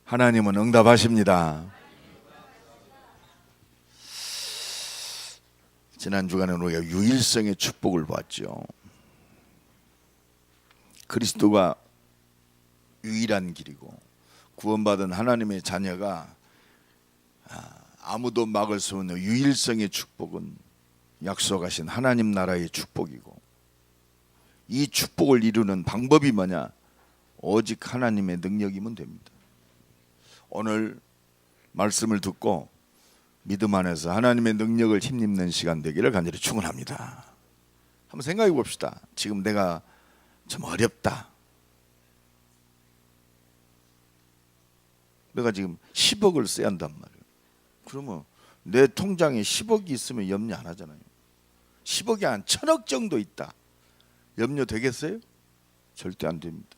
하나님은 응답하십니다. 지난 주간에는 우리가 유일성의 축복을 봤죠. 그리스도가 유일한 길이고 구원받은 하나님의 자녀가 아무도 막을 수 없는 유일성의 축복은 약속하신 하나님 나라의 축복이고, 이 축복을 이루는 방법이 뭐냐? 오직 하나님의 능력이면 됩니다. 오늘 말씀을 듣고 믿음 안에서 하나님의 능력을 힘입는 시간 되기를 간절히 축원합니다. 한번 생각해 봅시다. 지금 내가 좀 어렵다. 내가 지금 10억을 써야 한단 말이에요. 그러면 내 통장에 10억이 있으면 염려 안 하잖아요. 10억이 한 1000억 정도 있다. 염려 되겠어요? 절대 안 됩니다.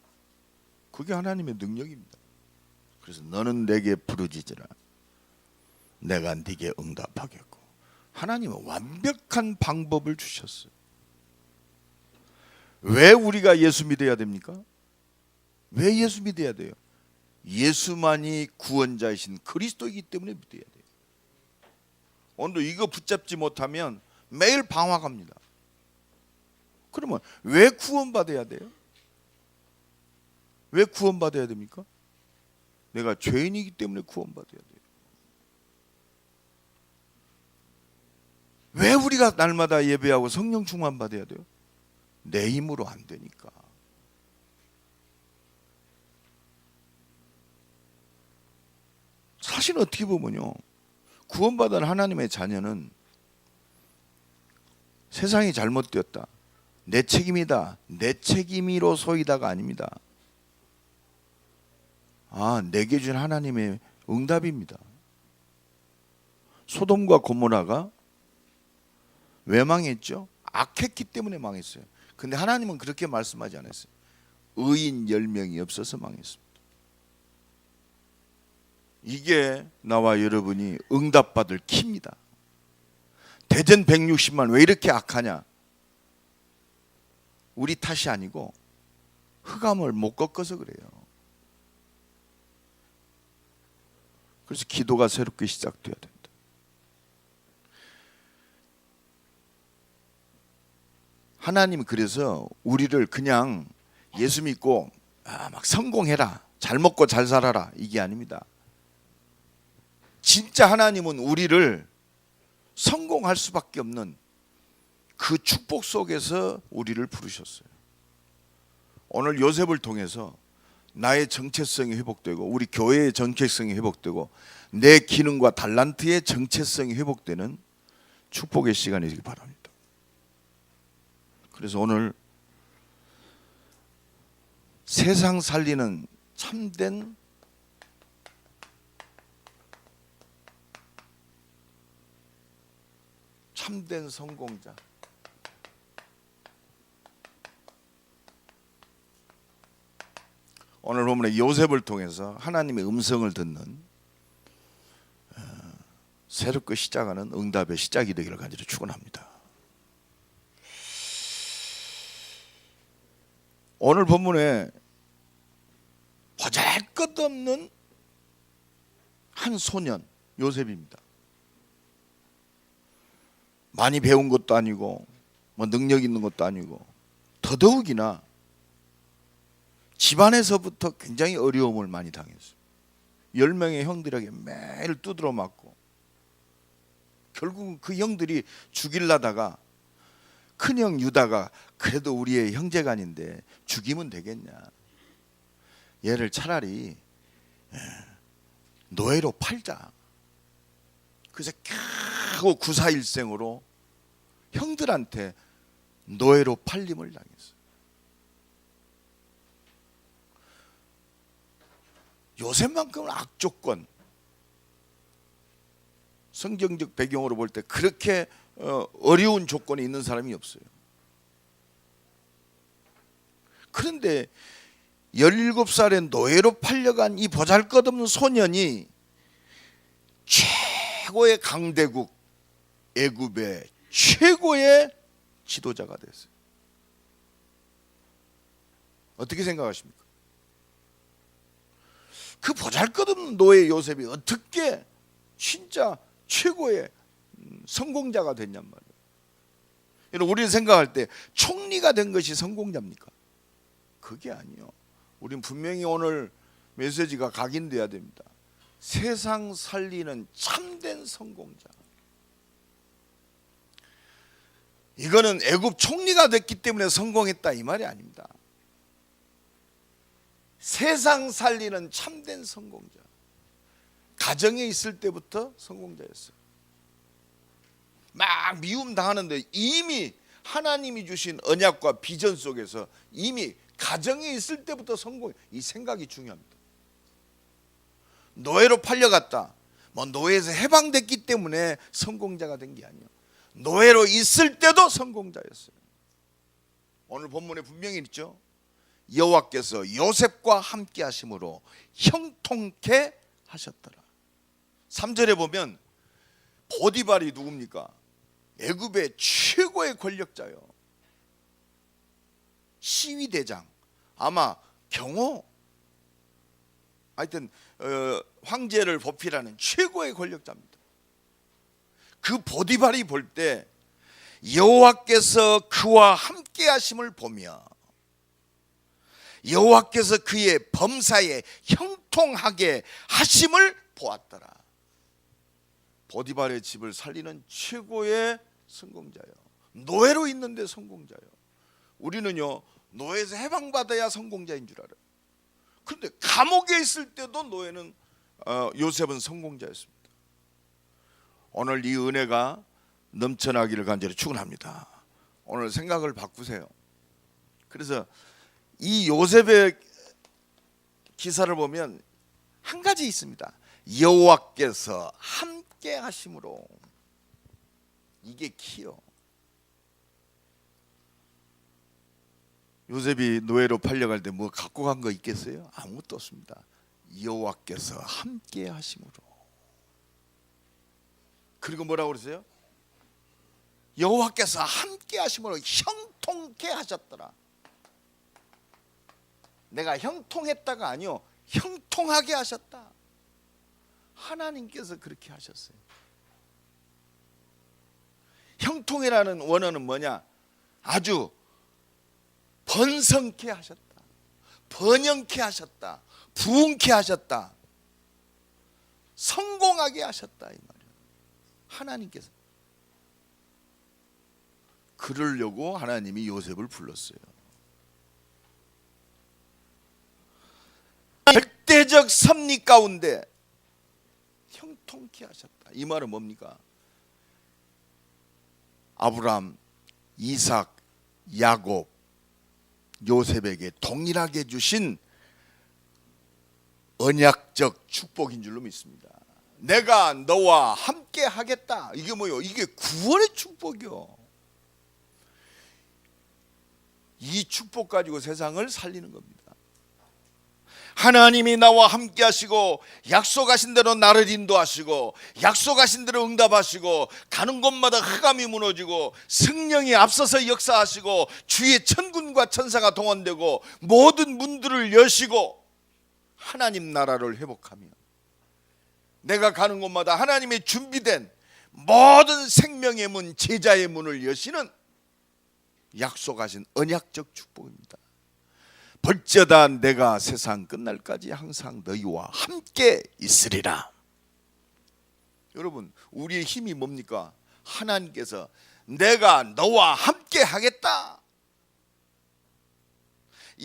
그게 하나님의 능력입니다. 그래서 너는 내게 부르짖으라. 내가 네게 응답하겠고. 하나님은 완벽한 방법을 주셨어요. 왜 우리가 예수 믿어야 됩니까? 왜 예수 믿어야 돼요? 예수만이 구원자이신 그리스도이기 때문에 믿어야 돼요. 오늘 이거 붙잡지 못하면 매일 방황합니다. 그러면 왜 구원받아야 돼요? 왜 구원받아야 됩니까? 내가 죄인이기 때문에 구원받아야 돼요. 왜 우리가 날마다 예배하고 성령 충만 받아야 돼요? 내 힘으로 안 되니까. 사실 어떻게 보면요, 구원받은 하나님의 자녀는 세상이 잘못되었다, 내 책임이다, 내 책임이로소이다가 아닙니다. 내게 준 하나님의 응답입니다. 소돔과 고모라가 왜 망했죠? 악했기 때문에 망했어요. 근데 하나님은 그렇게 말씀하지 않았어요. 의인 10명이 없어서 망했습니다. 이게 나와 여러분이 응답받을 키입니다. 대전 160만 왜 이렇게 악하냐? 우리 탓이 아니고 흑암을 못 꺾어서 그래요. 그래서 기도가 새롭게 시작돼야 된다. 하나님 그래서 우리를 그냥 예수 믿고 막 성공해라, 잘 먹고 잘 살아라, 이게 아닙니다. 진짜 하나님은 우리를 성공할 수밖에 없는 그 축복 속에서 우리를 부르셨어요. 오늘 요셉을 통해서 나의 정체성이 회복되고 우리 교회의 정체성이 회복되고 내 기능과 달란트의 정체성이 회복되는 축복의 시간이 되길 바랍니다. 그래서 오늘 세상 살리는 참된 성공자, 오늘 본문의 요셉을 통해서 하나님의 음성을 듣는 새롭게 시작하는 응답의 시작이 되기를 간절히 축원합니다. 오늘 본문에 보잘것없는 한 소년 요셉입니다. 많이 배운 것도 아니고 뭐 능력 있는 것도 아니고, 더더욱이나 집안에서부터 굉장히 어려움을 많이 당했어요. 10명의 형들에게 매일 두드러 맞고, 결국은 그 형들이 죽이려다가 큰형 유다가 그래도 우리의 형제간인데 죽이면 되겠냐, 얘를 차라리 노예로 팔자. 그래서 겨우 구사일생으로 형들한테 노예로 팔림을 당했어요. 요셉만큼은 악조건, 성경적 배경으로 볼 때 그렇게 어려운 조건이 있는 사람이 없어요. 그런데 17살에 노예로 팔려간 이 보잘것없는 소년이 최고의 강대국 애굽의 최고의 지도자가 됐어요. 어떻게 생각하십니까? 그 보잘것없는 노예 요셉이 어떻게 진짜 최고의 성공자가 됐냔 말이에요. 여러분, 우리는 생각할 때 총리가 된 것이 성공자입니까? 그게 아니요. 우린 분명히 오늘 메시지가 각인돼야 됩니다. 세상 살리는 참된 성공자. 이거는 애굽 총리가 됐기 때문에 성공했다 이 말이 아닙니다. 세상 살리는 참된 성공자. 가정에 있을 때부터 성공자였어요. 막 미움 당하는데 이미 하나님이 주신 언약과 비전 속에서 이미 가정에 있을 때부터 성공. 이 생각이 중요합니다. 노예로 팔려갔다. 뭐 노예에서 해방됐기 때문에 성공자가 된 게 아니에요. 노예로 있을 때도 성공자였어요. 오늘 본문에 분명히 있죠. 여호와께서 요셉과 함께 하심으로 형통케 하셨더라. 3절에 보면 보디발이 누굽니까? 애굽의 최고의 권력자요. 시위대장, 아마 경호, 하여튼 황제를 보필하는 최고의 권력자입니다. 그 보디발이 볼 때 여호와께서 그와 함께 하심을 보며 여호와께서 그의 범사에 형통하게 하심을 보았더라. 보디발의 집을 살리는 최고의 성공자예요. 노예로 있는데 성공자예요. 우리는요, 노예에서 해방받아야 성공자인 줄 알아요. 그런데 감옥에 있을 때도 노예는 요셉은 성공자였습니다. 오늘 이 은혜가 넘쳐나기를 간절히 축원합니다. 오늘 생각을 바꾸세요. 그래서 이 요셉의 기사를 보면 한 가지 있습니다. 여호와께서 함께 하심으로. 이게 키요. 요셉이 노예로 팔려갈 때 뭐 갖고 간 거 있겠어요? 아무것도 없습니다. 여호와께서 함께 하심으로. 그리고 뭐라고 그러세요? 여호와께서 함께 하심으로 형통케 하셨더라. 내가 형통했다가 아니요, 형통하게 하셨다. 하나님께서 그렇게 하셨어요. 형통이라는 원어는 뭐냐? 아주 번성케 하셨다, 번영케 하셨다, 부흥케 하셨다, 성공하게 하셨다 이 말이에요. 하나님께서 그러려고 하나님이 요셉을 불렀어요. 절대적 섭리 가운데 형통케 하셨다. 이 말은 뭡니까? 아브라함, 이삭, 야곱, 요셉에게 동일하게 주신 언약적 축복인 줄로 믿습니다. 내가 너와 함께 하겠다. 이게 뭐요? 이게 구원의 축복이요. 이 축복 가지고 세상을 살리는 겁니다. 하나님이 나와 함께 하시고 약속하신 대로 나를 인도하시고 약속하신 대로 응답하시고 가는 곳마다 흑암이 무너지고 성령이 앞서서 역사하시고 주의 천군과 천사가 동원되고 모든 문들을 여시고 하나님 나라를 회복하며 내가 가는 곳마다 하나님의 준비된 모든 생명의 문, 제자의 문을 여시는 약속하신 언약적 축복입니다. 벌저다 내가 세상 끝날까지 항상 너희와 함께 있으리라. 여러분, 우리의 힘이 뭡니까? 하나님께서 내가 너와 함께 하겠다.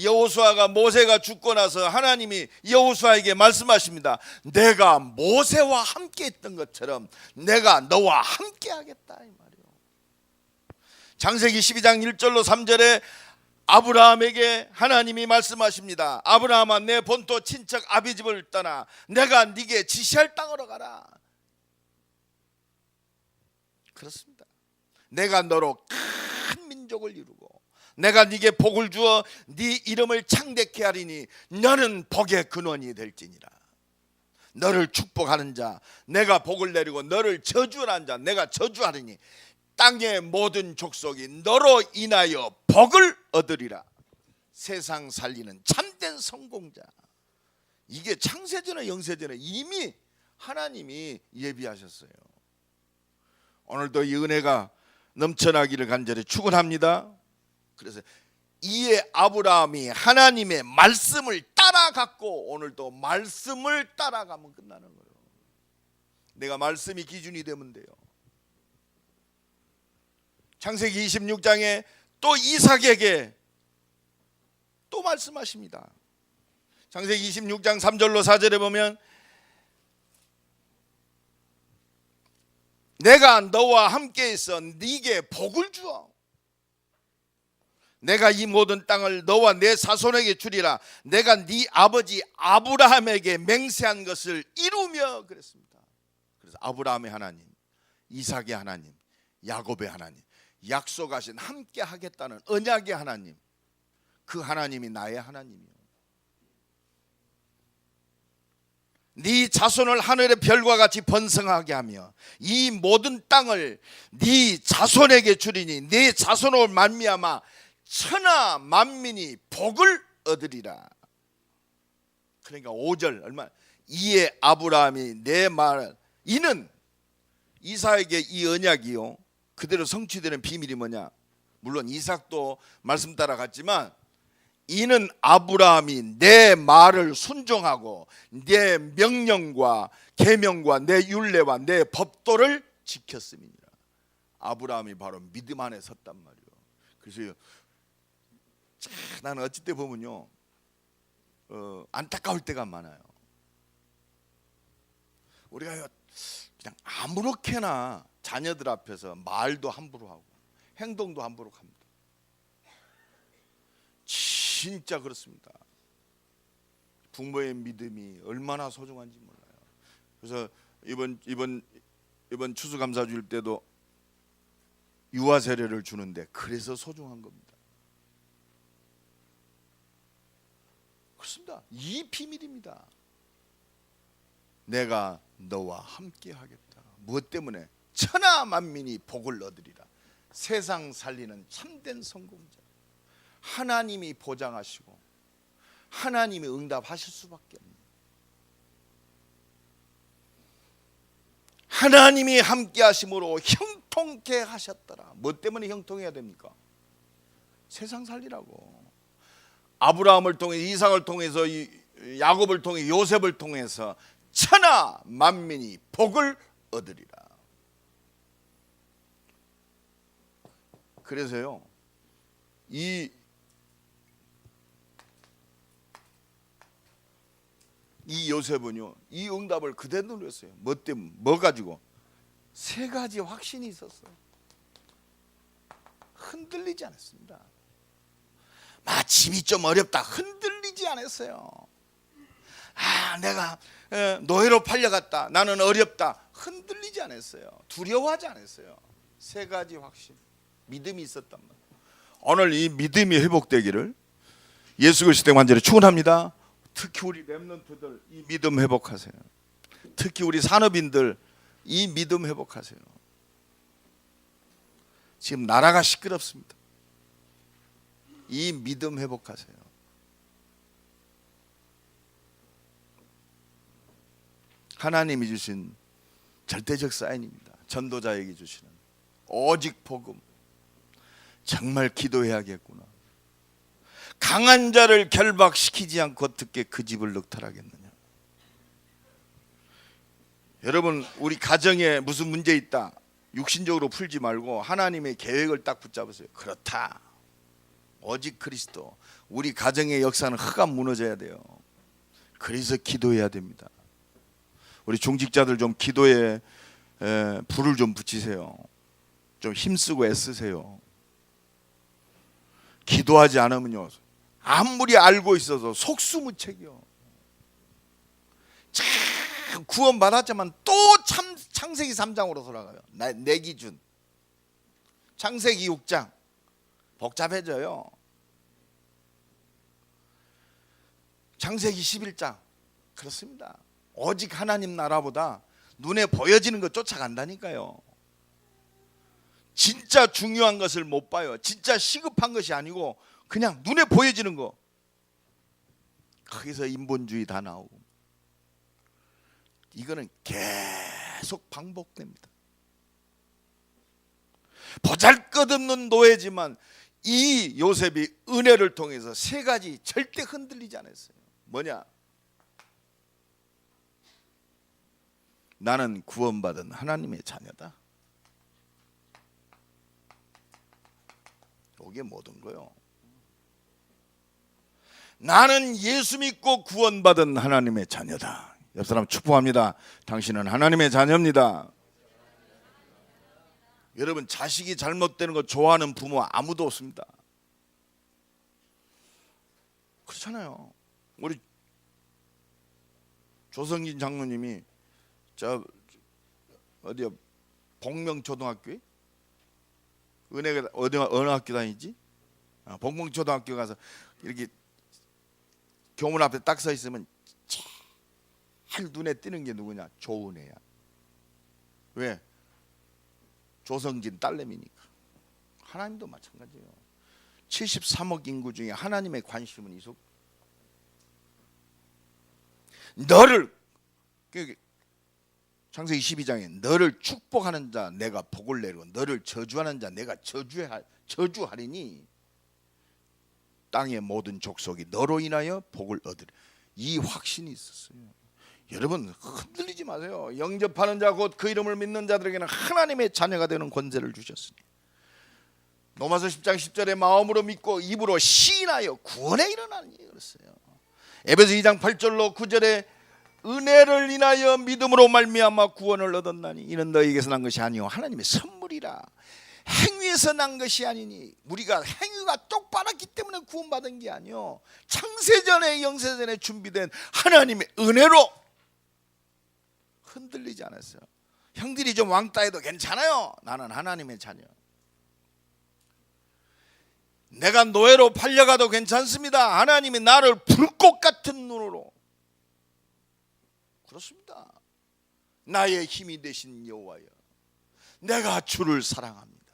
여호수아가 모세가 죽고 나서 하나님이 여호수아에게 말씀하십니다. 내가 모세와 함께 했던 것처럼 내가 너와 함께 하겠다 이 말이에요. 창세기 12장 1절로 3절에 아브라함에게 하나님이 말씀하십니다. 아브라함아, 내 본토 친척 아비집을 떠나 내가 네게 지시할 땅으로 가라. 그렇습니다. 내가 너로 큰 민족을 이루고 내가 네게 복을 주어 네 이름을 창대케 하리니 너는 복의 근원이 될지니라. 너를 축복하는 자 내가 복을 내리고 너를 저주하는 자 내가 저주하리니 땅의 모든 족속이 너로 인하여 복을 얻으리라. 세상 살리는 참된 성공자. 이게 창세전에 영세전에 이미 하나님이 예비하셨어요. 오늘도 이 은혜가 넘쳐나기를 간절히 축원합니다. 그래서 이에 아브라함이 하나님의 말씀을 따라갔고 오늘도 말씀을 따라가면 끝나는 거예요. 내가 말씀이 기준이 되면 돼요. 창세기 26장에 또 이삭에게 또 말씀하십니다. 창세기 26장 3절로 4절에 보면 내가 너와 함께 있어 네게 복을 주어 내가 이 모든 땅을 너와 내 자손에게 주리라 내가 네 아버지 아브라함에게 맹세한 것을 이루며 그랬습니다. 그래서 아브라함의 하나님, 이삭의 하나님, 야곱의 하나님, 약속하신 함께 하겠다는 언약의 하나님, 그 하나님이 나의 하나님이요. 네 자손을 하늘의 별과 같이 번성하게 하며 이 모든 땅을 네 자손에게 주리니 네 자손으로 말미암아 천하 만민이 복을 얻으리라. 그러니까 5절 얼마 이에 아브라함이 내 말 이는 이삭에게 이 언약이요 그대로 성취되는 비밀이 뭐냐? 물론 이삭도 말씀 따라갔지만 이는 아브라함이 내 말을 순종하고 내 명령과 계명과 내 율례와 내 법도를 지켰음이니라. 아브라함이 바로 믿음 안에 섰단 말이에요. 그래서 나는 어찌 때 보면요 안타까울 때가 많아요. 우리가 그냥 아무렇게나 자녀들 앞에서 말도 함부로 하고 행동도 함부로 합니다. 진짜 그렇습니다. 부모의 믿음이 얼마나 소중한지 몰라요. 그래서 이번 추수감사주일 때도 유아 세례를 주는데 그래서 소중한 겁니다. 그렇습니다. 이 비밀입니다. 내가 너와 함께 하겠다. 무엇 때문에? 천하 만민이 복을 얻으리라. 세상 살리는 참된 성공자. 하나님이 보장하시고 하나님이 응답하실 수밖에 없는. 하나님이 함께 하심으로 형통케 하셨더라. 뭐 때문에 형통해야 됩니까? 세상 살리라고. 아브라함을 통해 이삭을 통해서 야곱을 통해 요셉을 통해서 천하 만민이 복을 얻으리라. 그래서요 이 요셉은요 이 응답을 그대로 누렸어요. 뭐 때문에? 뭐 가지고? 세 가지 확신이 있었어요. 흔들리지 않았습니다. 집이 좀 어렵다. 흔들리지 않았어요. 내가 노예로 팔려갔다. 나는 어렵다. 흔들리지 않았어요. 두려워하지 않았어요. 세 가지 확신, 믿음이 있었단 말이에요. 오늘 이 믿음이 회복되기를 예수 그리스도의 관절에 축원합니다. 특히 우리 렘넌트들 이 믿음 회복하세요. 특히 우리 산업인들 이 믿음 회복하세요. 지금 나라가 시끄럽습니다. 이 믿음 회복하세요. 하나님이 주신 절대적 사인입니다. 전도자에게 주시는 오직 복음. 정말 기도해야겠구나. 강한 자를 결박시키지 않고 어떻게 그 집을 넉탈하겠느냐. 여러분 우리 가정에 무슨 문제 있다 육신적으로 풀지 말고 하나님의 계획을 딱 붙잡으세요. 그렇다. 오직 그리스도. 우리 가정의 역사는 흑암 무너져야 돼요. 그래서 기도해야 됩니다. 우리 중직자들 좀 기도에 불을 좀 붙이세요. 좀 힘쓰고 애쓰세요. 기도하지 않으면요 아무리 알고 있어도 속수무책이요. 참 구원 받았지만 또 창세기 3장으로 돌아가요. 내 기준. 창세기 6장 복잡해져요. 창세기 11장 그렇습니다. 오직 하나님 나라보다 눈에 보여지는 것 쫓아간다니까요. 진짜 중요한 것을 못 봐요. 진짜 시급한 것이 아니고 그냥 눈에 보여지는 거. 거기서 인본주의 다 나오고. 이거는 계속 반복됩니다. 보잘것없는 노예지만 이 요셉이 은혜를 통해서 세 가지 절대 흔들리지 않았어요. 뭐냐? 나는 구원받은 하나님의 자녀다. 이게 모든 거요. 나는 예수 믿고 구원받은 하나님의 자녀다. 옆 사람 축복합니다. 당신은 하나님의 자녀입니다. 여러분, 자식이 잘못되는 거 좋아하는 부모 아무도 없습니다. 그렇잖아요. 우리 조성진 장로님이 저 어디야, 복명초등학교에? 은혜가 어느 학교 다니지? 복명초등학교 가서 이렇게 교문 앞에 딱 서 있으면 제일 눈에 띄는 게 누구냐? 조은혜야. 왜? 조성진 딸내미니까. 하나님도 마찬가지예요. 73억 인구 중에 하나님의 관심은 이속. 너를, 창세기 12장에 너를 축복하는 자 내가 복을 내리고 너를 저주하는 자 내가 저주하리니 땅의 모든 족속이 너로 인하여 복을 얻으리. 이 확신이 있었어요. 여러분, 흔들리지 마세요. 영접하는 자 곧 그 이름을 믿는 자들에게는 하나님의 자녀가 되는 권세를 주셨으니 로마서 10장 10절에 마음으로 믿고 입으로 시인하여 구원에 이르나니 그랬어요. 에베소 2장 8절로 9절에 은혜를 인하여 믿음으로 말미암아 구원을 얻었나니 이는 너희에게서 난 것이 아니요 하나님의 선물이라. 행위에서 난 것이 아니니. 우리가 행위가 똑바랐기 때문에 구원받은 게 아니요 창세전에 영세전에 준비된 하나님의 은혜로. 흔들리지 않았어요. 형들이 좀 왕따해도 괜찮아요. 나는 하나님의 자녀. 내가 노예로 팔려가도 괜찮습니다. 하나님이 나를 불꽃 같은 눈으로. 그렇습니다. 나의 힘이 되신 여호와여, 내가 주를 사랑합니다.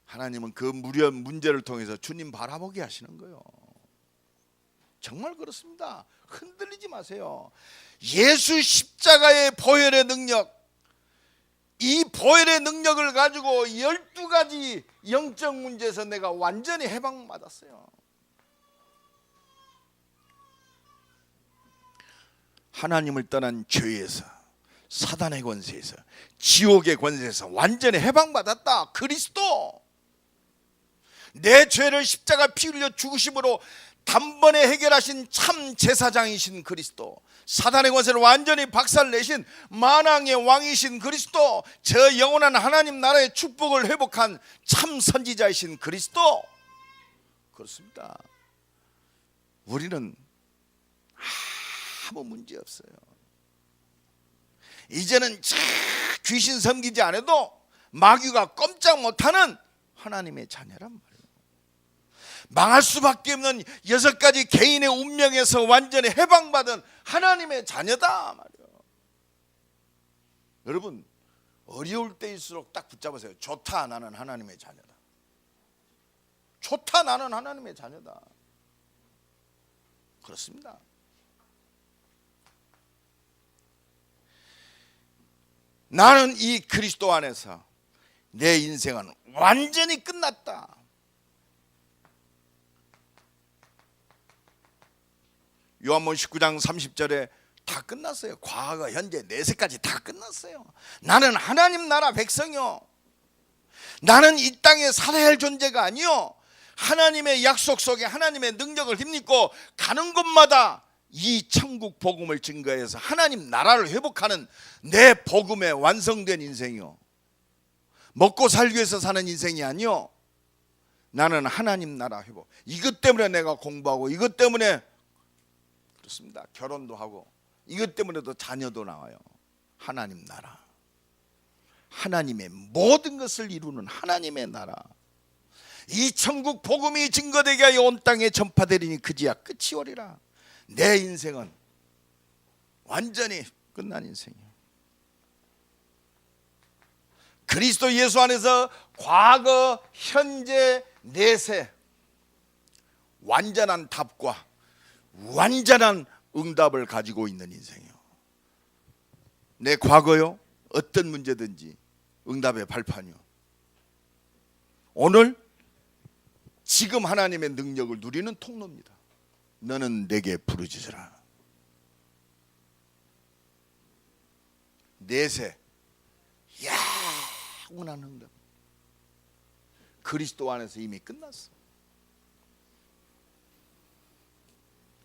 하나님은 그 무리한 문제를 통해서 주님 바라보게 하시는 거예요. 정말 그렇습니다. 흔들리지 마세요. 예수 십자가의 보혈의 능력, 이 보혈의 능력을 가지고 12가지 영적 문제에서 내가 완전히 해방받았어요. 하나님을 떠난 죄에서, 사단의 권세에서, 지옥의 권세에서 완전히 해방받았다. 그리스도, 내 죄를 십자가 피 흘려 죽으심으로 단번에 해결하신 참 제사장이신 그리스도, 사단의 권세를 완전히 박살내신 만왕의 왕이신 그리스도, 저 영원한 하나님 나라의 축복을 회복한 참 선지자이신 그리스도. 그렇습니다. 우리는 아무 문제 없어요. 이제는 귀신 섬기지 않아도 마귀가 꼼짝 못하는 하나님의 자녀란 말이에요. 망할 수밖에 없는 6가지 개인의 운명에서 완전히 해방받은 하나님의 자녀다 말이에요. 여러분, 어려울 때일수록 딱 붙잡으세요. 좋다, 나는 하나님의 자녀다. 좋다, 나는 하나님의 자녀다. 그렇습니다. 나는 이 그리스도 안에서 내 인생은 완전히 끝났다. 요한복음 19장 30절에 다 끝났어요. 과거, 현재, 내세까지 다 끝났어요. 나는 하나님 나라 백성이요, 나는 이 땅에 살아야 할 존재가 아니요, 하나님의 약속 속에 하나님의 능력을 힘입고 가는 곳마다 이 천국 복음을 증거해서 하나님 나라를 회복하는 내 복음에 완성된 인생이요, 먹고 살기 위해서 사는 인생이 아니요, 나는 하나님 나라 회복. 이것 때문에 내가 공부하고, 이것 때문에 그렇습니다, 결혼도 하고, 이것 때문에도 자녀도 나와요. 하나님 나라, 하나님의 모든 것을 이루는 하나님의 나라, 이 천국 복음이 증거되게 하여 온 땅에 전파되리니 그지야 끝이 오리라. 내 인생은 완전히 끝난 인생이에요. 그리스도 예수 안에서 과거, 현재, 내세 완전한 답과 완전한 응답을 가지고 있는 인생이요. 내 과거요, 어떤 문제든지 응답의 발판이요. 오늘 지금 하나님의 능력을 누리는 통로입니다. 너는 내게 부르짖으라. 내세 영원한 응답. 그리스도 안에서 이미 끝났어.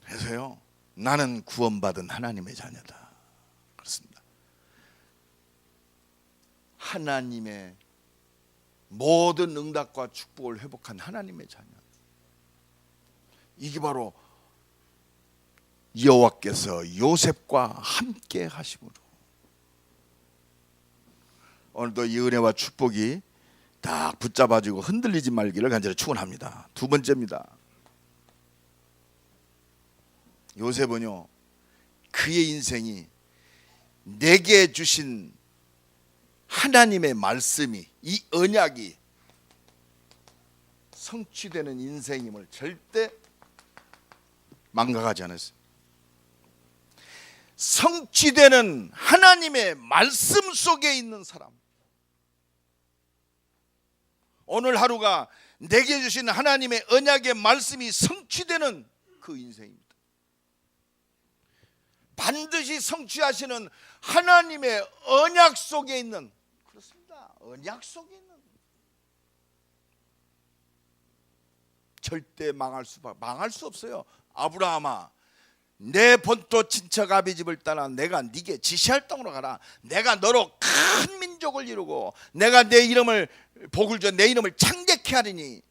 그래서요, 나는 구원받은 하나님의 자녀다. 그렇습니다. 하나님의 모든 응답과 축복을 회복한 하나님의 자녀. 이게 바로 여호와께서 요셉과 함께 하심으로 오늘도 이 은혜와 축복이 딱 붙잡아주고 흔들리지 말기를 간절히 축원합니다. 두 번째입니다. 요셉은요, 그의 인생이 내게 주신 하나님의 말씀이, 이 언약이 성취되는 인생임을 절대 망각하지 않았어요. 성취되는 하나님의 말씀 속에 있는 사람. 오늘 하루가 내게 주신 하나님의 언약의 말씀이 성취되는 그 인생입니다. 반드시 성취하시는 하나님의 언약 속에 있는, 그렇습니다, 언약 속에 있는, 절대 망할 수 없어요. 아브라함아, 내 본토 친척 아비 집을 떠나 내가 네게 지시할 땅으로 가라. 내가 너로 큰 민족을 이루고 내가 내 이름을 복을 줘 내 이름을 창대케 하리니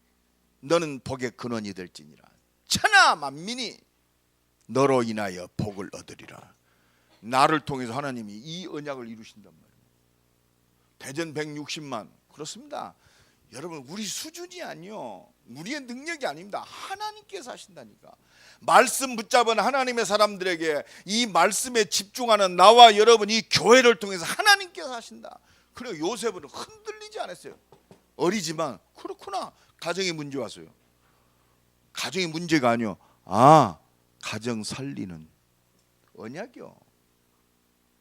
너는 복의 근원이 될지니라. 천하 만민이 너로 인하여 복을 얻으리라. 나를 통해서 하나님이 이 언약을 이루신단 말이에요. 대전 160만. 그렇습니다. 여러분, 우리 수준이 아니요, 우리의 능력이 아닙니다. 하나님께서 하신다니까. 말씀 붙잡은 하나님의 사람들에게 이 말씀에 집중하는 나와 여러분, 이 교회를 통해서 하나님께서 하신다. 그리고 요셉은 흔들리지 않았어요. 어리지만 그렇구나, 가정에 문제 왔어요. 가정이 문제가 아니요, 가정 살리는 언약이요.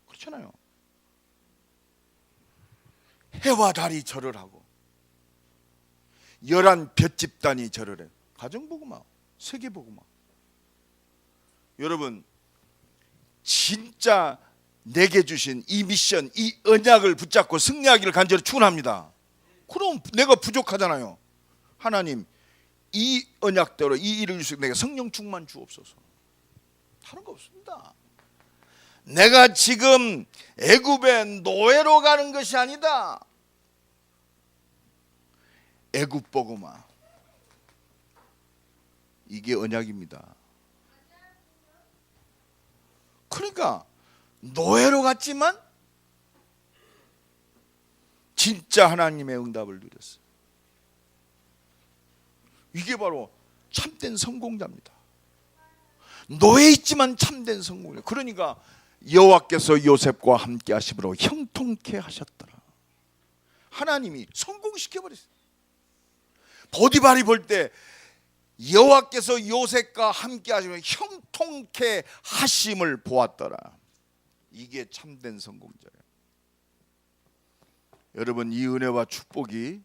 그렇잖아요. 해와 달이 절을 하고 11 볏집단이 절을 해. 가정복음화, 세계복음화. 여러분, 진짜 내게 주신 이 미션, 이 언약을 붙잡고 승리하기를 간절히 축원합니다. 그럼 내가 부족하잖아요. 하나님, 이 언약대로 이 일을 주시고 내가 성령 충만 주옵소서. 다른 거 없습니다. 내가 지금 애굽의 노예로 가는 것이 아니다. 애굽 복음화, 이게 언약입니다. 그러니까 노예로 갔지만 진짜 하나님의 응답을 누렸어요. 이게 바로 참된 성공자입니다. 노예 있지만 참된 성공자. 그러니까 여호와께서 요셉과 함께 하심으로 형통케 하셨더라. 하나님이 성공시켜버렸어요. 보디발이 볼 때 여호와께서 요셉과 함께 하시면 형통케 하심을 보았더라. 이게 참된 성공자예요. 여러분, 이 은혜와 축복이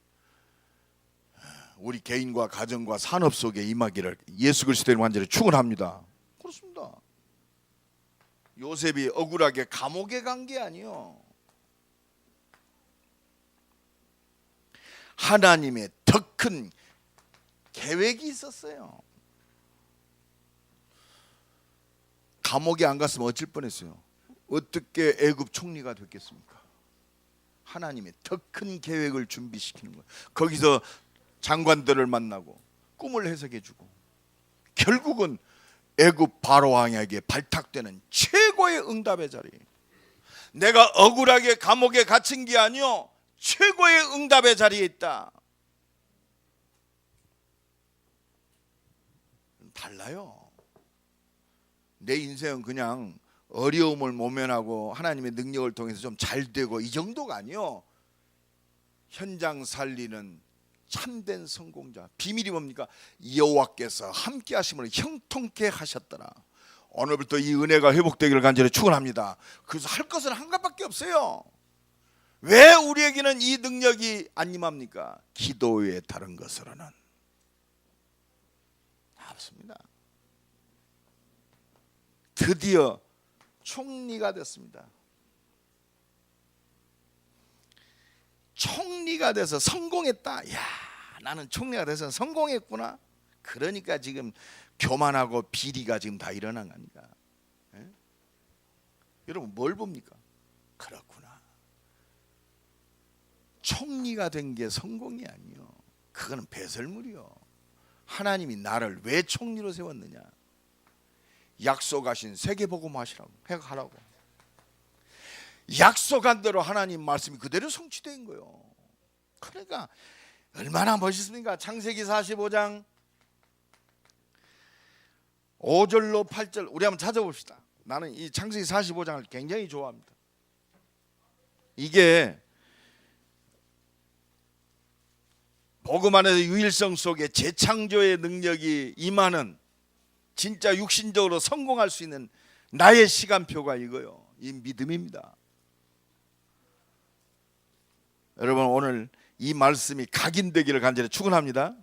우리 개인과 가정과 산업 속에 임하기를 예수 그리스도의 완전히 축원합니다. 그렇습니다. 요셉이 억울하게 감옥에 간 게 아니요, 하나님의 더 큰 계획이 있었어요. 감옥에 안 갔으면 어쩔 뻔했어요. 어떻게 애굽 총리가 됐겠습니까? 하나님의 더 큰 계획을 준비시키는 거예요. 거기서 장관들을 만나고 꿈을 해석해 주고 결국은 애굽 바로 왕에게 발탁되는 최고의 응답의 자리. 내가 억울하게 감옥에 갇힌 게 아니요, 최고의 응답의 자리에 있다. 달라요. 내 인생은 그냥 어려움을 모면하고 하나님의 능력을 통해서 좀 잘 되고 이 정도가 아니요, 현장 살리는 참된 성공자. 비밀이 뭡니까? 여호와께서 함께 하심을 형통케 하셨더라. 오늘부터 이 은혜가 회복되기를 간절히 축원합니다. 그래서 할 것은 한 가지밖에 없어요. 왜 우리에게는 이 능력이 안 임합니까? 기도 외에 다른 것으로는 없습니다. 드디어 총리가 됐습니다. 총리가 돼서 성공했다. 야, 나는 총리가 돼서 성공했구나. 그러니까 지금 교만하고 비리가 지금 다 일어난 거 아닙니까? 예? 여러분 뭘 봅니까? 그렇구나. 총리가 된 게 성공이 아니요. 그거는 배설물이요. 하나님이 나를 왜 총리로 세웠느냐? 약속하신 세계복음 하시라고, 하라고. 약속한 대로 하나님 말씀이 그대로 성취된 거예요. 그러니까 얼마나 멋있습니까? 창세기 45장 5절로 8절 우리 한번 찾아봅시다. 나는 이 창세기 45장을 굉장히 좋아합니다. 이게 복음 안에서 유일성 속에 재창조의 능력이 임하는 진짜 육신적으로 성공할 수 있는 나의 시간표가 이거요. 이 믿음입니다. 여러분 오늘 이 말씀이 각인되기를 간절히 축원합니다.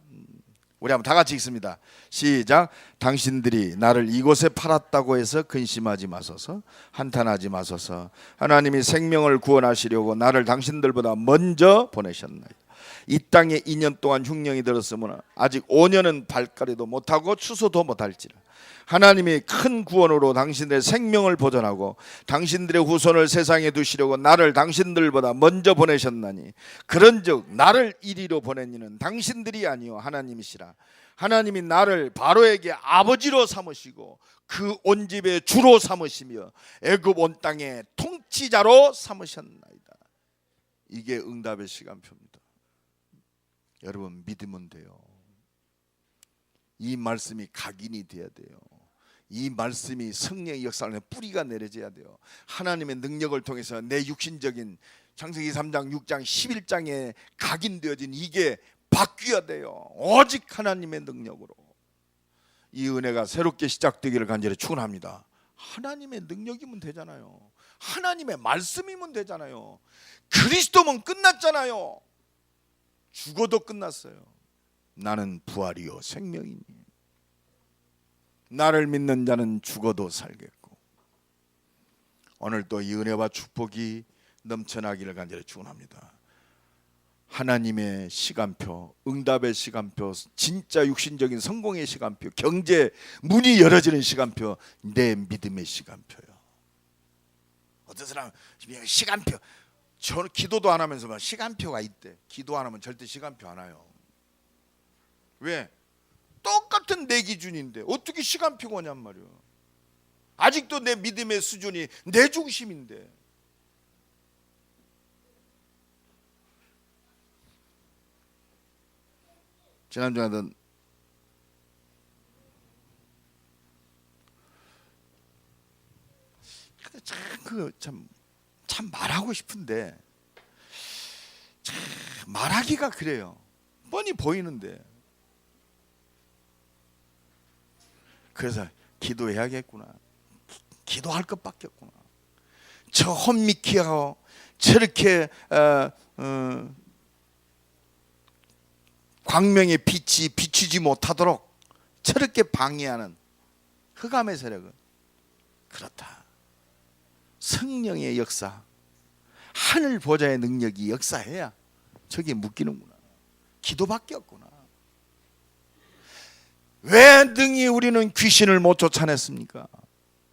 우리 한번 다 같이 읽습니다. 시작. 당신들이 나를 이곳에 팔았다고 해서 근심하지 마소서, 한탄하지 마소서. 하나님이 생명을 구원하시려고 나를 당신들보다 먼저 보내셨나이다. 이 땅에 2년 동안 흉령이 들었으므로 아직 5년은 발가리도 못하고 추수도 못할지라. 하나님이 큰 구원으로 당신들의 생명을 보존하고 당신들의 후손을 세상에 두시려고 나를 당신들보다 먼저 보내셨나니 그런즉 나를 이리로 보낸 이는 당신들이 아니요 하나님이시라. 하나님이 나를 바로에게 아버지로 삼으시고 그 온 집의 주로 삼으시며 애굽 온 땅의 통치자로 삼으셨나이다. 이게 응답의 시간표입니다. 여러분 믿으면 돼요. 이 말씀이 각인이 돼야 돼요. 이 말씀이 성령의 역사를 뿌리가 내려져야 돼요. 하나님의 능력을 통해서 내 육신적인 창세기 3장 6장 11장에 각인되어진 이게 바뀌어야 돼요. 오직 하나님의 능력으로. 이 은혜가 새롭게 시작되기를 간절히 축원합니다. 하나님의 능력이면 되잖아요. 하나님의 말씀이면 되잖아요. 그리스도면 끝났잖아요. 죽어도 끝났어요. 나는 부활이요 생명이니 나를 믿는 자는 죽어도 살겠고. 오늘 또 이 은혜와 축복이 넘쳐나기를 간절히 축원합니다. 하나님의 시간표, 응답의 시간표, 진짜 육신적인 성공의 시간표, 경제 문이 열어지는 시간표, 내 믿음의 시간표요. 어떤 사람은 시간표, 저는 기도도 안 하면서 시간표가 있대. 기도 안 하면 절대 시간표 안 와요. 왜? 똑같은 내 기준인데 어떻게 시간표가 오냔 말이에요. 아직도 내 믿음의 수준이 내 중심인데. 지난주에 하던 참 말하고 싶은데 참 말하기가 그래요. 뻔히 보이는데. 그래서 기도해야겠구나. 기도할 것밖에 없구나. 저 혼미키하고 저렇게 광명의 빛이 비추지 못하도록 저렇게 방해하는 흑암의 세력은 그렇다. 성령의 역사, 하늘 보좌의 능력이 역사해야 저게 묶이는구나. 기도밖에 없구나. 왜 능히 우리는 귀신을 못 쫓아냈습니까?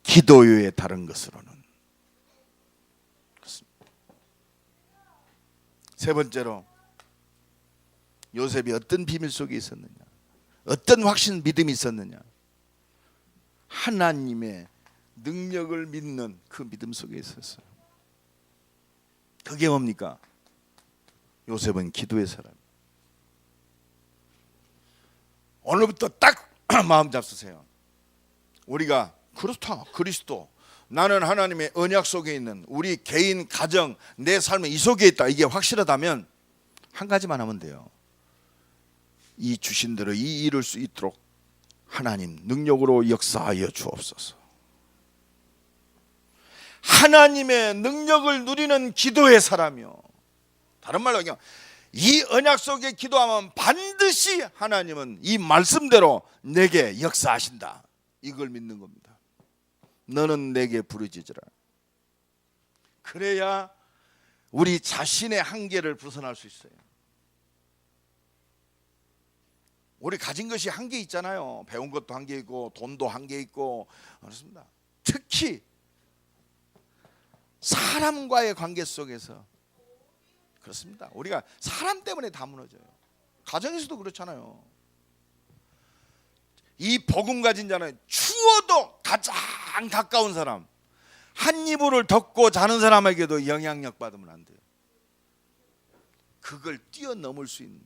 기도 외에 다른 것으로는. 그렇습니다. 세 번째로 요셉이 어떤 비밀 속에 있었느냐, 어떤 확신 믿음이 있었느냐, 하나님의 능력을 믿는 그 믿음 속에 있었어요. 그게 뭡니까? 요셉은 기도의 사람. 오늘부터 딱 마음 잡수세요. 우리가 그렇다, 그리스도, 나는 하나님의 언약 속에 있는 우리 개인, 가정, 내 삶은 이 속에 있다. 이게 확실하다면 한 가지만 하면 돼요. 이 주신 대로 이 이룰 수 있도록 하나님 능력으로 역사하여 주옵소서. 하나님의 능력을 누리는 기도의 사람이요, 다른 말로 그냥 이 언약 속에 기도하면 반드시 하나님은 이 말씀대로 내게 역사하신다, 이걸 믿는 겁니다. 너는 내게 부르짖으라. 그래야 우리 자신의 한계를 벗어날 수 있어요. 우리 가진 것이 한계 있잖아요. 배운 것도 한계 있고 돈도 한계 있고 그렇습니다. 특히 사람과의 관계 속에서 그렇습니다. 우리가 사람 때문에 다 무너져요. 가정에서도 그렇잖아요. 이 복음 가진 자는 추워도 가장 가까운 사람, 한 이불을 덮고 자는 사람에게도 영향력 받으면 안 돼요. 그걸 뛰어넘을 수 있는.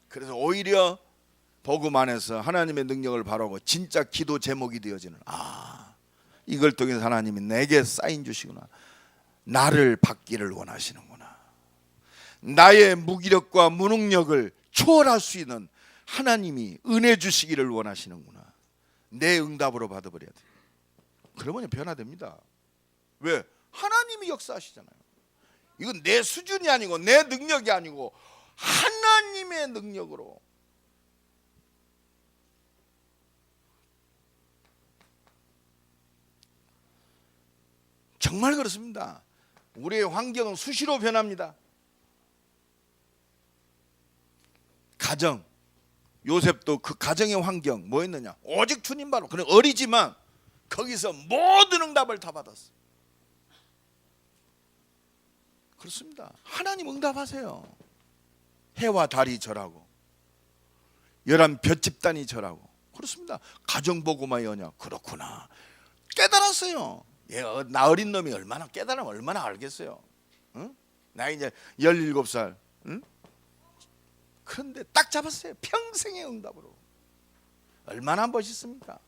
그래서 오히려 복음 안에서 하나님의 능력을 바라고 진짜 기도 제목이 되어지는, 이걸 통해서 하나님이 내게 사인 주시구나, 나를 받기를 원하시는구나, 나의 무기력과 무능력을 초월할 수 있는 하나님이 은혜 주시기를 원하시는구나, 내 응답으로 받아버려야 돼요. 그러면 변화됩니다. 왜? 하나님이 역사하시잖아요. 이건 내 수준이 아니고 내 능력이 아니고 하나님의 능력으로. 정말 그렇습니다. 우리의 환경은 수시로 변합니다. 가정, 요셉도 그 가정의 환경 뭐였느냐? 오직 주님 바로. 그래 어리지만 거기서 모든 응답을 다 받았어. 그렇습니다. 하나님 응답하세요. 해와 달이 절하고 열한 볏집단이 절하고 그렇습니다. 가정보고마의 언약. 그렇구나, 깨달았어요. 나 어린 놈이 얼마나 깨달으면 얼마나 알겠어요. 응? 나 이제 17살. 응? 그런데 딱 잡았어요. 평생의 응답으로. 얼마나 멋있습니까?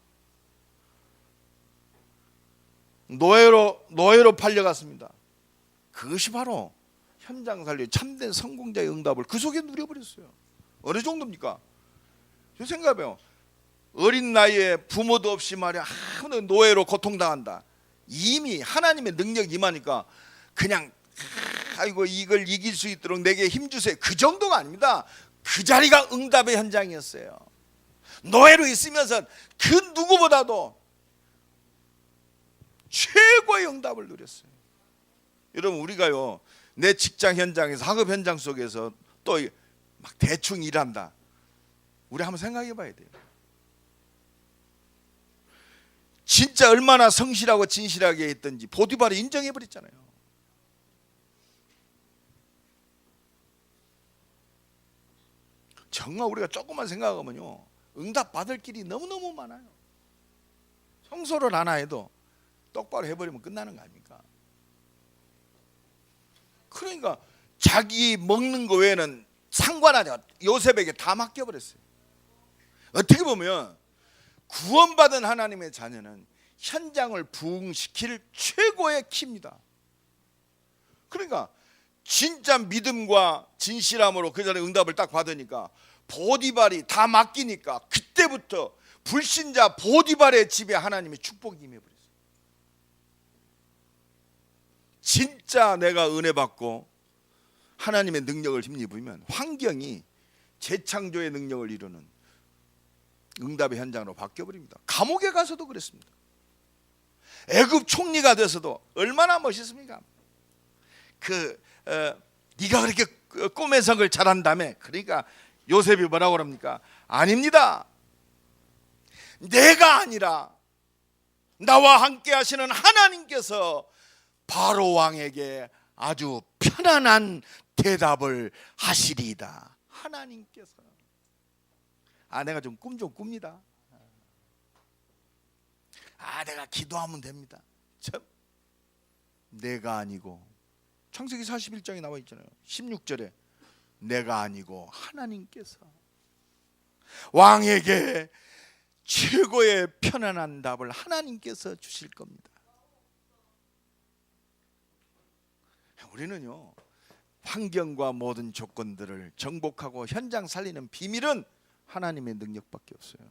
노예로 팔려갔습니다. 그것이 바로 현장 살리 참된 성공자의 응답을 그 속에 누려버렸어요. 어느 정도입니까? 생각해봐요. 어린 나이에 부모도 없이 말이야 노예로 고통당한다. 이미 하나님의 능력이 임하니까 그냥 아이고 이걸 이길 수 있도록 내게 힘주세요, 그 정도가 아닙니다. 그 자리가 응답의 현장이었어요. 노예로 있으면서 그 누구보다도 최고의 응답을 누렸어요. 여러분, 우리가요 내 직장 현장에서 학업 현장 속에서 또 막 대충 일한다. 우리 한번 생각해 봐야 돼요. 진짜 얼마나 성실하고 진실하게 했던지 보디발이 인정해 버렸잖아요. 정말 우리가 조금만 생각하면요 응답 받을 길이 너무너무 많아요. 청소를 하나 해도 똑바로 해버리면 끝나는 거 아닙니까? 그러니까 자기 먹는 거 외에는 상관하지 않아. 요셉에게 다 맡겨버렸어요. 어떻게 보면 구원받은 하나님의 자녀는 현장을 부흥시킬 최고의 키입니다. 그러니까 진짜 믿음과 진실함으로 그 자리에 응답을 딱 받으니까 보디발이 다 맡기니까 그때부터 불신자 보디발의 집에 하나님의 축복이 임해버렸어요. 진짜 내가 은혜 받고 하나님의 능력을 힘입으면 환경이 재창조의 능력을 이루는 응답의 현장으로 바뀌어버립니다. 감옥에 가서도 그랬습니다. 애굽 총리가 돼서도 얼마나 멋있습니까? 네가 그렇게 꿈의 석을 잘한다며. 그러니까 요셉이 뭐라고 그럽니까? 아닙니다. 내가 아니라 나와 함께 하시는 하나님께서 바로 왕에게 아주 편안한 대답을 하시리이다. 하나님께서. 내가 좀 꿈 좀 꿉니다. 내가 기도하면 됩니다. 참, 내가 아니고 창세기 41장에 나와 있잖아요. 16절에 내가 아니고 하나님께서 왕에게 최고의 편안한 답을 하나님께서 주실 겁니다. 우리는요 환경과 모든 조건들을 정복하고 현장 살리는 비밀은 하나님의 능력밖에 없어요.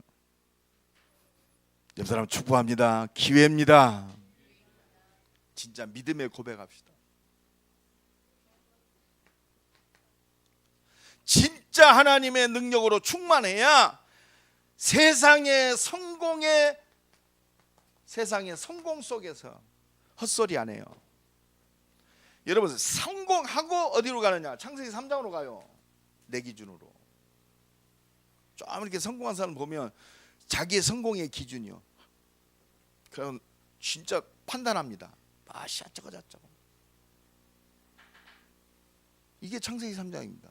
옆 사람 축복합니다. 기회입니다. 진짜 믿음의 고백합시다. 진짜 하나님의 능력으로 충만해야 세상의 성공 속에서 헛소리 안 해요. 여러분, 성공하고 어디로 가느냐? 창세기 3장으로 가요. 내 기준으로. 좀 이렇게 성공한 사람 보면 자기의 성공의 기준이요. 그럼 진짜 판단합니다. 아씨, 저거 저거. 이게 창세기 3장입니다.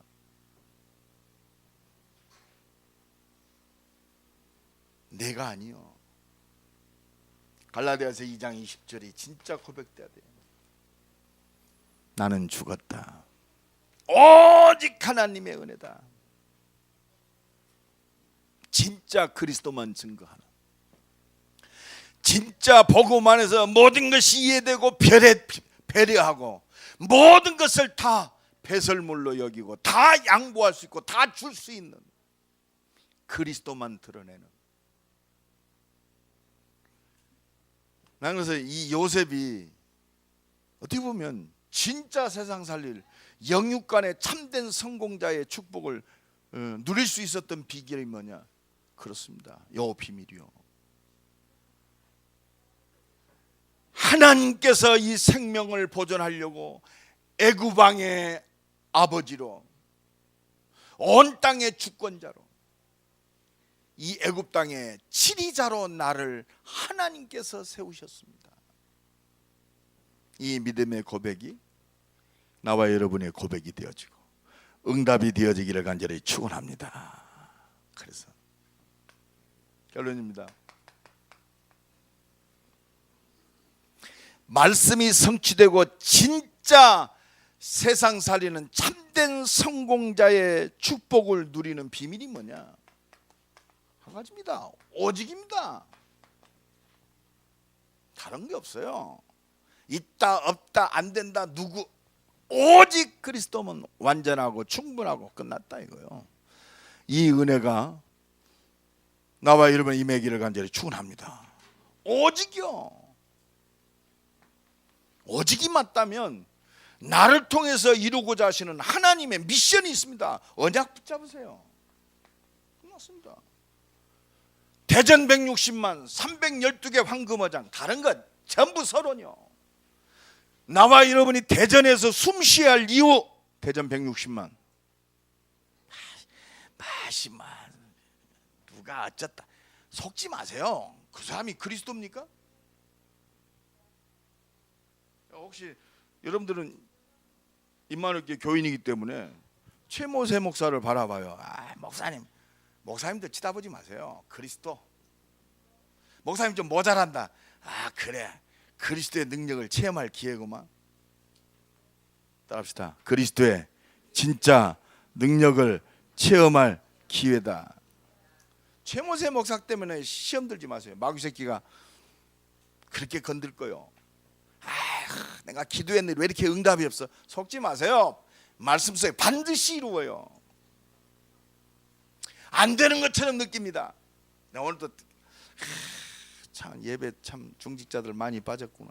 내가 아니요. 갈라디아서 2장 20절이 진짜 고백돼야 돼요. 나는 죽었다. 오직 하나님의 은혜다. 진짜 그리스도만 증거하는, 진짜 복음 안에서 모든 것이 이해되고 배려하고 모든 것을 다 배설물로 여기고 다 양보할 수 있고 다 줄 수 있는 그리스도만 드러내는. 나는 그래서 이 요셉이 어떻게 보면 진짜 세상 살릴 영육간의 참된 성공자의 축복을 누릴 수 있었던 비결이 뭐냐? 그렇습니다. 요 비밀이요. 하나님께서 이 생명을 보존하려고 애굽 왕의 아버지로, 온 땅의 주권자로, 이 애굽 땅의 치리자로 나를 하나님께서 세우셨습니다. 이 믿음의 고백이 나와 여러분의 고백이 되어지고 응답이 되어지기를 간절히 축원합니다. 그래서 결론입니다. 말씀이 성취되고 진짜 세상 살리는 참된 성공자의 축복을 누리는 비밀이 뭐냐? 한 가지입니다. 오직입니다. 다른 게 없어요. 있다 없다 안 된다 누구, 오직 그리스도면 완전하고 충분하고 끝났다 이거요. 이 은혜가 나와 여러분 임하기를 간절히 축원합니다. 오직이요. 오직이 맞다면 나를 통해서 이루고자 하시는 하나님의 미션이 있습니다. 언약 붙잡으세요. 끝났습니다. 대전 160만 312개 황금어장, 다른 것 전부 서론이요. 나와 여러분이 대전에서 숨 쉬어야 할 이유, 대전 160만. 마시만 누가 어쨌다 속지 마세요. 그 사람이 그리스도입니까? 혹시 여러분들은 임마누엘 교인이기 때문에 최모세 목사를 바라봐요. 목사님들 치다보지 마세요. 그리스도. 목사님 좀 모자란다. 그래, 그리스도의 능력을 체험할 기회구만. 따라합시다. 그리스도의 진짜 능력을 체험할 기회다. 최모세 목사 때문에 시험 들지 마세요. 마귀 새끼가 그렇게 건들 거요. 내가 기도했는데 왜 이렇게 응답이 없어? 속지 마세요. 말씀 속에 반드시 이루어요. 안 되는 것처럼 느낍니다. 나 오늘도 참 예배 참 중직자들 많이 빠졌구나.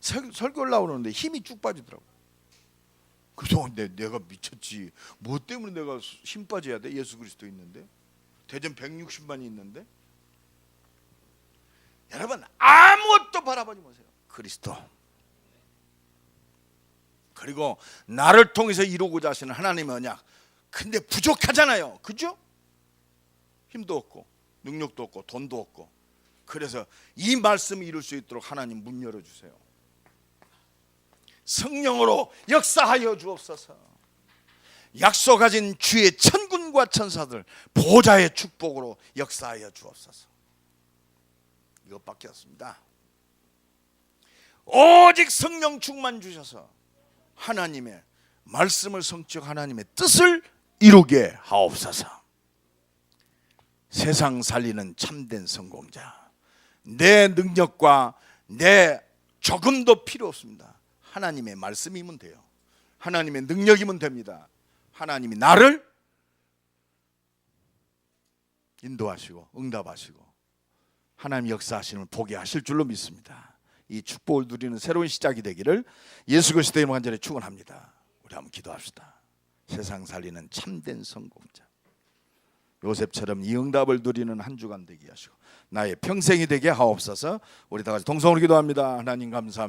설교 올라오는데 힘이 쭉 빠지더라고. 그래서 내가 미쳤지. 뭐 때문에 내가 힘 빠져야 돼? 예수 그리스도 있는데, 대전 160만이 있는데. 여러분 아무것도 바라보지 마세요. 그리스도. 그리고 나를 통해서 이루고자 하시는 하나님의 언약. 근데 부족하잖아요. 그죠? 힘도 없고 능력도 없고 돈도 없고. 그래서 이 말씀을 이룰 수 있도록 하나님 문 열어주세요. 성령으로 역사하여 주옵소서. 약속하신 주의 천군과 천사들 보좌의 축복으로 역사하여 주옵소서. 이것밖에 없습니다. 오직 성령 충만 주셔서 하나님의 말씀을 성취하고 하나님의 뜻을 이루게 하옵소서. 세상 살리는 참된 성공자. 내 능력과 내 조금도 필요 없습니다. 하나님의 말씀이면 돼요. 하나님의 능력이면 됩니다. 하나님이 나를 인도하시고 응답하시고 하나님 역사하시는 보게 하실 줄로 믿습니다. 이 축복을 누리는 새로운 시작이 되기를 예수 그리스도의 이름으로 간절히 축원합니다. 우리 한번 기도합시다. 세상 살리는 참된 성공자 요셉처럼 이 응답을 누리는 한 주간 되게 하시고 나의 평생이 되게 하옵소서. 우리 다 같이 동성으로 기도합니다. 하나님 감사합니다.